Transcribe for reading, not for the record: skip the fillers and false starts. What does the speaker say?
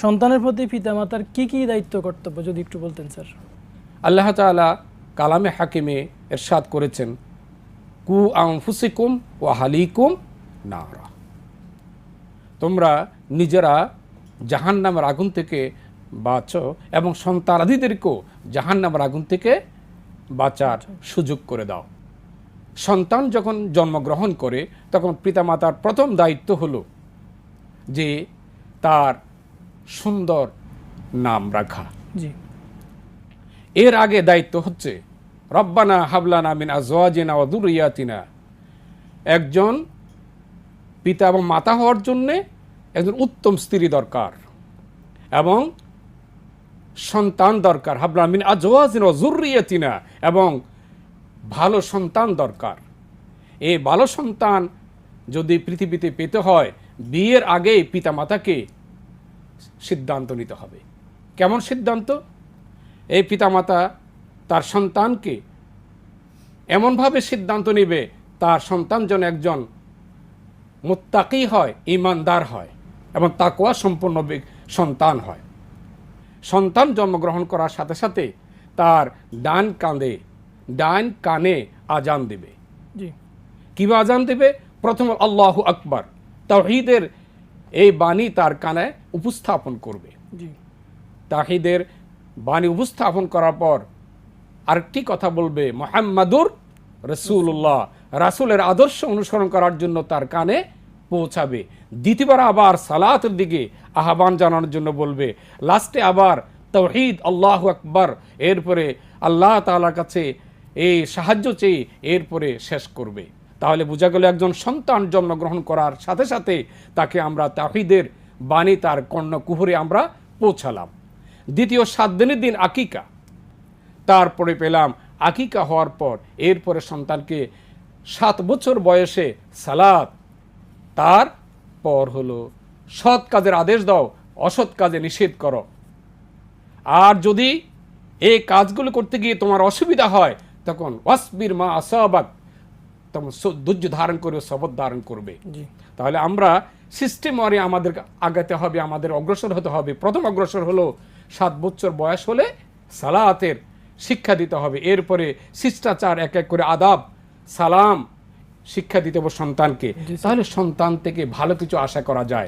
সন্তানের প্রতি পিতামাতার কি কি দায়িত্ব কর্তব্য যদি একটু বলতেন স্যার। আল্লাহ তাআলা কালামে হাকিমে ইরশাদ করেছেন, কু আনফুসিকুম ওয়া আহলিকুম নারা, তোমরা নিজেরা জাহান্নামের আগুন থেকে বাঁচো এবং সন্তানাদিদেরকেও জাহান্নামের আগুন থেকে বাঁচার সুযোগ করে দাও। সন্তান যখন জন্মগ্রহণ করে তখন পিতামাতার প্রথম দায়িত্ব হলো যে তার সুন্দর নাম রাখা। জি, এর আগে দায়িত্ব হচ্ছে রব্বানা হাবলানা মিন আজওয়াজিনা ওয়া যুররিয়াতিনা, একজন পিতা এবং মাতা হওয়ার জন্যে একজন উত্তম স্ত্রী দরকার এবং সন্তান দরকার। হাবলানা মিন আজওয়াজিনা ওয়া যুররিয়াতিনা, এবং ভালো সন্তান দরকার। এই ভালো সন্তান যদি পৃথিবীতে পেতে হয় বিয়ের আগেই পিতামাতাকে সিদ্ধান্ত নিতে হবে। কেমন সিদ্ধান্ত? এই পিতামাতা তার সন্তানকে এমনভাবে সিদ্ধান্ত নেবে তার সন্তান যেন একজন মুত্তাকি হয়, ঈমানদার হয় এবং তাকওয়া সম্পন্ন সন্তান হয়। সন্তান জন্মগ্রহণ করার সাথে সাথে তার ডান কানে আজান দেবে। জি, কিভাবে আজান দেবে? প্রথম আল্লাহু আকবার, তাওহীদের এই বাণী তার কানে উপস্থাপন করবে। জি, তাওহীদের বাণী উপস্থাপন করার পর আরেকটি কথা বলবে, মুহাম্মাদুর রাসূলুল্লাহ, রাসূলের আদর্শ অনুসরণ করার জন্য তার কানে পৌঁছাবে। দ্বিতীয়বার আবার সালাতের দিকে আহ্বান জানানোর জন্য বলবে। লাস্টে আবার তাওহীদ, আল্লাহু আকবার, এরপরে আল্লাহ তাআলার কাছে এই সাহায্য চেয়ে এরপরে শেষ করবে। তাহলে বোঝা গেল একজন সন্তান জন্মগ্রহণ করার সাথে সাথে তাকে আমরা তাওহীদের বাণী তার কর্ণকুহরে আমরা পৌঁছালাম। দ্বিতীয় 7 দিনের দিন আকিকা, তারপরে পেলাম আকিকা হওয়ার পর এরপরে সন্তানকে 7 বছর বয়সে সালাত, তারপর হলো সৎ কাজের আদেশ দাও, অসৎ কাজে নিষেধ করো। আর যদি এই কাজগুলো করতে গিয়ে তোমার অসুবিধা হয় তখন ওয়াসবির মা আসাবাক, তখন ধৈর্য ধারণ করবে, সবর ধারণ করবে। জি, তাহলে আমরা সিস্টেম ওয়ারি আমাদের আগাতে হবে, আমাদের অগ্রসর হতে হবে। প্রথম অগ্রসর হলো 7 বছর বয়স হলে সালাতের শিক্ষা দিতে হবে। এরপরে শিষ্টাচার, এক এক করে আদাব, সালাম শিক্ষা দিতে হবে সন্তানকে। তাহলে সন্তান থেকে ভালো কিছু আশা করা যায়।